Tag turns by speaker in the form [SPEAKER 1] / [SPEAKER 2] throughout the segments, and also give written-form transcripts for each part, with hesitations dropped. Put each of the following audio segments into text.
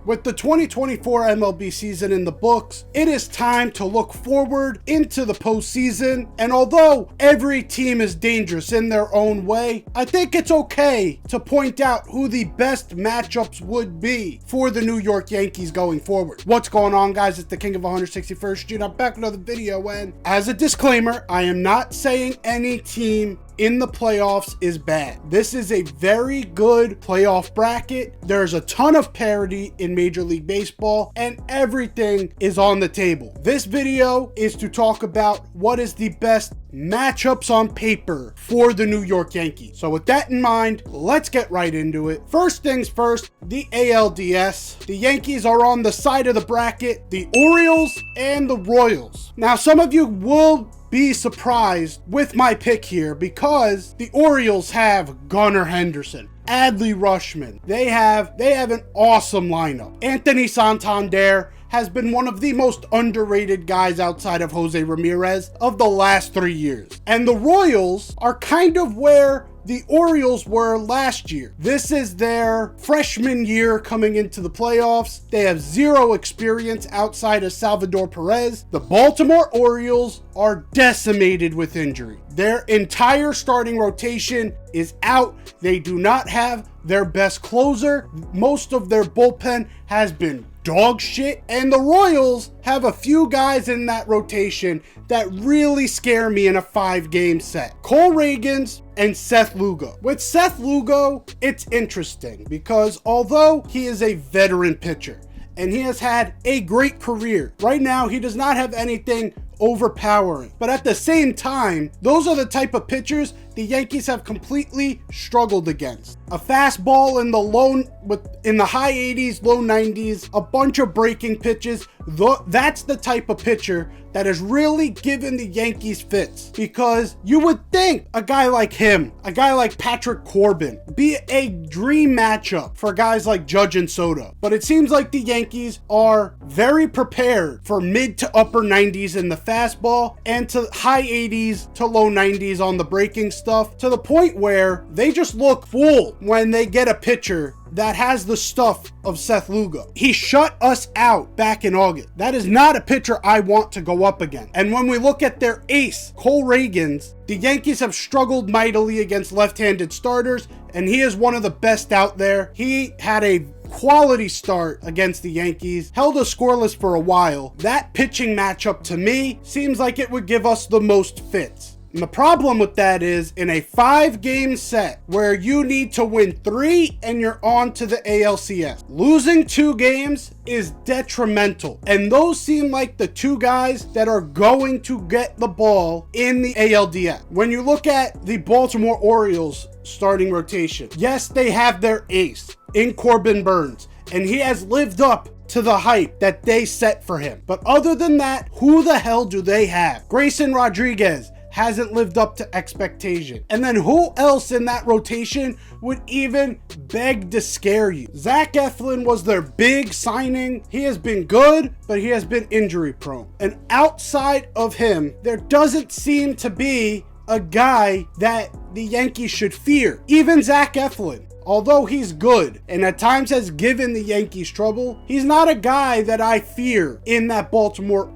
[SPEAKER 1] With the 2024 MLB season in the books, it is time to look forward into the postseason. And although every team is dangerous in their own way, I think it's okay to point out who the best matchups would be for the New York Yankees going forward. What's going on, guys? It's the King of 161st Street. I'm back with another video, and as a disclaimer, I am not saying any team in the playoffs is bad. This is a very good playoff bracket. There's a ton of parity in Major League Baseball and everything is on the table. This video is to talk about what is the best matchups on paper for the New York Yankees. So with that in mind, let's get right into it. First things first, the ALDS. The Yankees are on the side of the bracket, the Orioles and the Royals. Now, some of you will be surprised with my pick here because the Orioles have Gunnar Henderson, Adley Rutschman. They have an awesome lineup. Anthony Santander has been one of the most underrated guys outside of Jose Ramirez of the last 3 years. And the Royals are kind of where the Orioles were last year. This is their freshman year coming into the playoffs. They have zero experience outside of Salvador Perez. The Baltimore Orioles are decimated with injury. Their entire starting rotation is out. They do not have their best closer. Most of their bullpen has been dog shit, and the Royals have a few guys in that rotation that really scare me in a 5-game set. Cole Ragans and Seth Lugo. With Seth Lugo, it's interesting because although he is a veteran pitcher and he has had a great career, right now he does not have anything overpowering. But at the same time, those are the type of pitchers the Yankees have completely struggled against. A fastball in the high 80s, low 90s, a bunch of breaking pitches. That's the type of pitcher that has really given the Yankees fits, because you would think a guy like him, a guy like Patrick Corbin, be a dream matchup for guys like Judge and Soto. But it seems like the Yankees are very prepared for mid to upper 90s in the fastball and to high 80s to low 90s on the breaking stuff, to the point where they just look fooled when they get a pitcher that has the stuff of Seth Lugo. He shut us out back in August. That is not a pitcher I want to go up against. And when we look at their ace, Cole Ragans, the Yankees have struggled mightily against left-handed starters, and he is one of the best out there. He had a quality start against the Yankees, held us scoreless for a while. That pitching matchup to me seems like it would give us the most fits. And the problem with that is, in a 5-game set where you need to win 3 and you're on to the ALCS, losing 2 games is detrimental. And those seem like the 2 guys that are going to get the ball in the ALDS. When you look at the Baltimore Orioles starting rotation, yes, they have their ace in Corbin Burns, and he has lived up to the hype that they set for him. But other than that, who the hell do they have? Grayson Rodriguez hasn't lived up to expectation. And then who else in that rotation would even beg to scare you? Zach Eflin was their big signing. He has been good, but he has been injury prone. And outside of him, there doesn't seem to be a guy that the Yankees should fear. Even Zach Eflin, although he's good and at times has given the Yankees trouble, he's not a guy that I fear in that Baltimore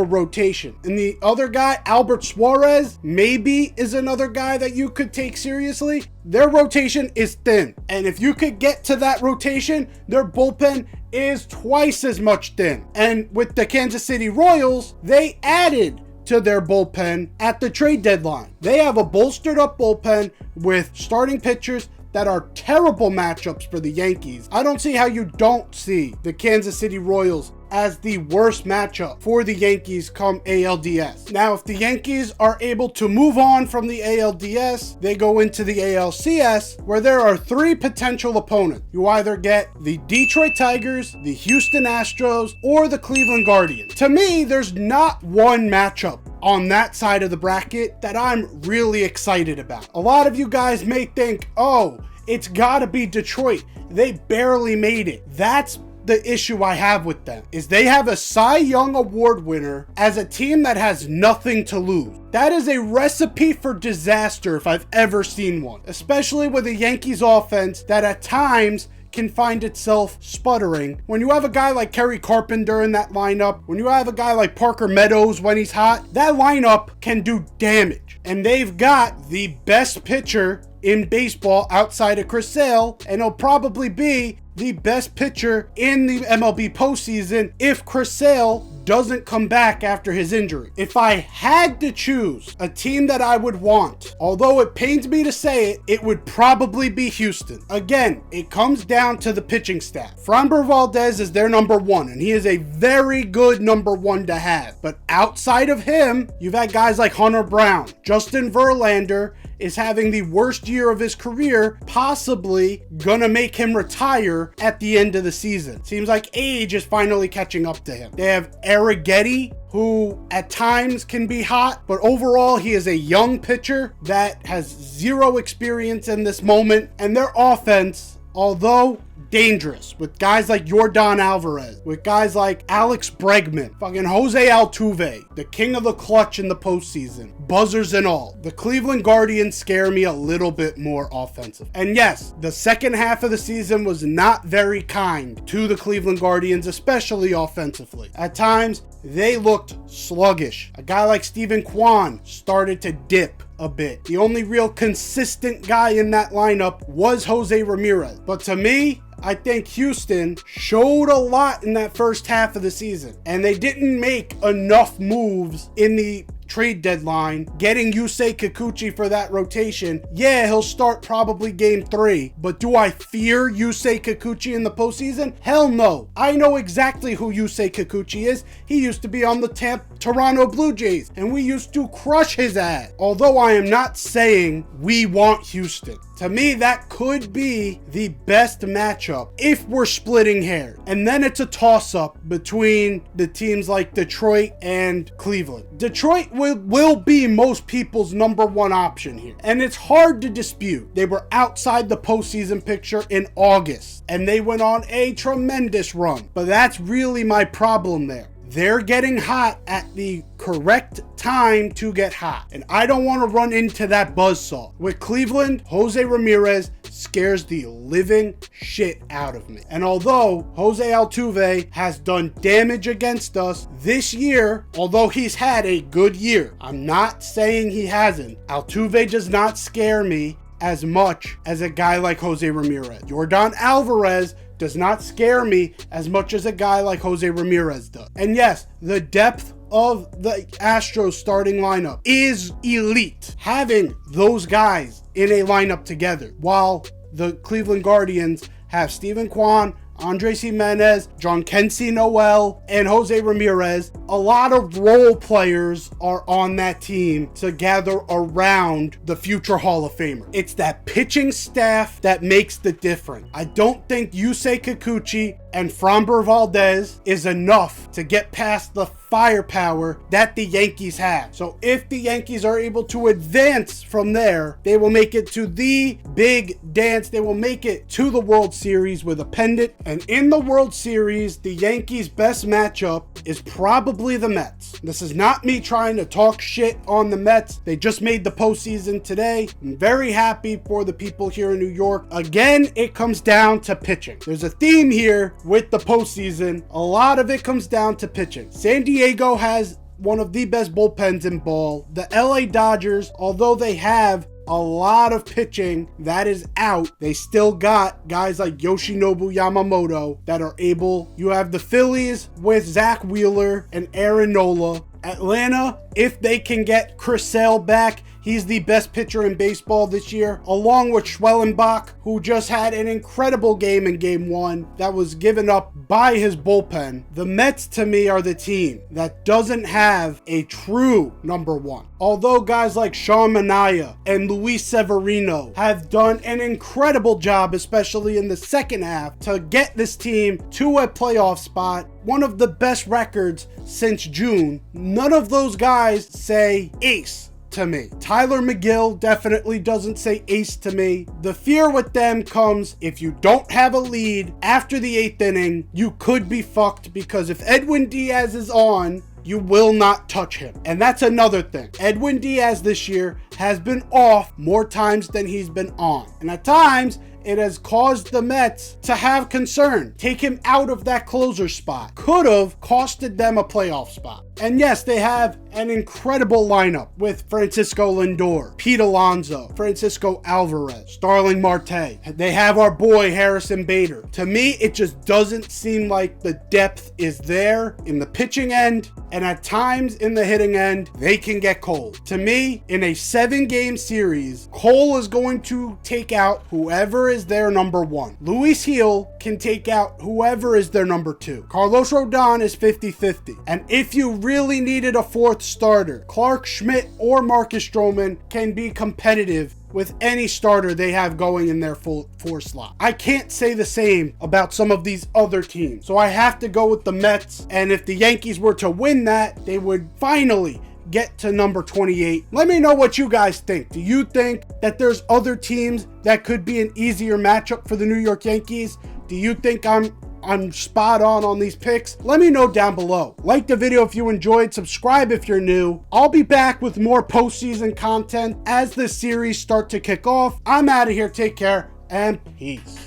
[SPEAKER 1] rotation. And the other guy, Albert Suarez, maybe is another guy that you could take seriously. Their rotation is thin. And if you could get to that rotation, their bullpen is twice as much thin. And with the Kansas City Royals, they added to their bullpen at the trade deadline. They have a bolstered up bullpen with starting pitchers that are terrible matchups for the Yankees. I don't see how you don't see the Kansas City Royals as the worst matchup for the Yankees come ALDS. Now, if the Yankees are able to move on from the ALDS, they go into the ALCS, where there are 3 potential opponents. You either get the Detroit Tigers, the Houston Astros, or the Cleveland Guardians. To me, there's not one matchup on that side of the bracket that I'm really excited about. A lot of you guys may think, oh, it's gotta be Detroit. They barely made it. That's the issue I have with them, is they have a Cy Young Award winner as a team that has nothing to lose. That is a recipe for disaster if I've ever seen one, especially with a Yankees offense that at times can find itself sputtering. When you have a guy like Kerry Carpenter in that lineup, when you have a guy like Parker Meadows when he's hot, that lineup can do damage. And they've got the best pitcher in baseball outside of Chris Sale, and he'll probably be the best pitcher in the MLB postseason if Chris Sale doesn't come back after his injury. If I had to choose a team that I would want, although it pains me to say it, it would probably be Houston. Again, it comes down to the pitching staff. Framber Valdez is their number one, and he is a very good number one to have. But outside of him, you've had guys like Hunter Brown. Justin Verlander is having the worst year of his career, possibly gonna make him retire at the end of the season. Seems like age is finally catching up to him. They have Arrighetti, who at times can be hot, but overall he is a young pitcher that has zero experience in this moment, and their offense, although dangerous, with guys like Yordan Alvarez, with guys like Alex Bregman, fucking Jose Altuve, the king of the clutch in the postseason, buzzers and all. The Cleveland Guardians scare me a little bit more offensive. And yes, the second half of the season was not very kind to the Cleveland Guardians, especially offensively. At times, they looked sluggish. A guy like Steven Kwan started to dip a bit. The only real consistent guy in that lineup was Jose Ramirez. But to me, I think Houston showed a lot in that first half of the season, and they didn't make enough moves in the trade deadline, getting Yusei Kikuchi for that rotation. Yeah, he'll start probably game 3, but do I fear Yusei Kikuchi in the postseason? Hell no. I know exactly who Yusei Kikuchi is. He used to be on the Toronto Blue Jays, and we used to crush his ass. Although I am not saying we want Houston. To me, that could be the best matchup if we're splitting hairs. And then it's a toss-up between the teams like Detroit and Cleveland. Detroit will be most people's number one option here. And it's hard to dispute. They were outside the postseason picture in August, and they went on a tremendous run. But that's really my problem there. They're getting hot at the correct time to get hot. And I don't want to run into that buzzsaw. With Cleveland, Jose Ramirez scares the living shit out of me. And although Jose Altuve has done damage against us this year, although he's had a good year, I'm not saying he hasn't. Altuve does not scare me as much as a guy like Jose Ramirez. Yordan Alvarez does not scare me as much as a guy like Jose Ramirez does. And yes, the depth of the Astros starting lineup is elite. Having those guys in a lineup together, while the Cleveland Guardians have Steven Kwan, Andres Jimenez, Jhonkensy Noel, and Jose Ramirez. A lot of role players are on that team to gather around the future Hall of Famer. It's that pitching staff that makes the difference. I don't think Yusei Kikuchi and Framber Valdez is enough to get past the firepower that the Yankees have. So if the Yankees are able to advance from there, they will make it to the big dance. They will make it to the World Series with a pendant. And in the World Series, the Yankees' best matchup is probably the Mets. This is not me trying to talk shit on the Mets. They just made the postseason today. I'm very happy for the people here in New York. Again, it comes down to pitching. There's a theme here with the postseason. A lot of it comes down to pitching. San Diego has one of the best bullpens in ball. The LA Dodgers, although they have a lot of pitching that is out, they still got guys like Yoshinobu Yamamoto that are able. You have the Phillies with Zach Wheeler and Aaron Nola. Atlanta, if they can get Chris Sale back, he's the best pitcher in baseball this year, along with Schwellenbach, who just had an incredible game in Game 1 that was given up by his bullpen. The Mets, to me, are the team that doesn't have a true number one. Although guys like Sean Manaea and Luis Severino have done an incredible job, especially in the second half, to get this team to a playoff spot, one of the best records since June, none of those guys say ace to me. Tyler McGill definitely doesn't say ace to me. The fear with them comes if you don't have a lead after the 8th inning, you could be fucked, because if Edwin Diaz is on, you will not touch him. And that's another thing. Edwin Diaz this year has been off more times than he's been on. And at times, it has caused the Mets to have concern. Take him out of that closer spot. Could have costed them a playoff spot. And yes, they have an incredible lineup with Francisco Lindor, Pete Alonso, Francisco Alvarez, Starling Marte. They have our boy Harrison Bader. To me, it just doesn't seem like the depth is there in the pitching end, and at times in the hitting end, they can get cold. To me, in a 7-game series, Cole is going to take out whoever is their number 1. Luis Gil can take out whoever is their number 2. Carlos Rodon is 50-50. And if you really needed a 4th starter, Clark Schmidt or Marcus Stroman can be competitive with any starter they have going in their full 4 slot. I can't say the same about some of these other teams. So I have to go with the Mets. And if the Yankees were to win that, they would finally get to number 28. Let me know what you guys think. Do you think that there's other teams that could be an easier matchup for the New York Yankees? Do you think I'm spot on these picks? Let me know down below. Like the video if you enjoyed, subscribe if you're new. I'll be back with more postseason content as the series start to kick off. I'm out of here. Take care and peace.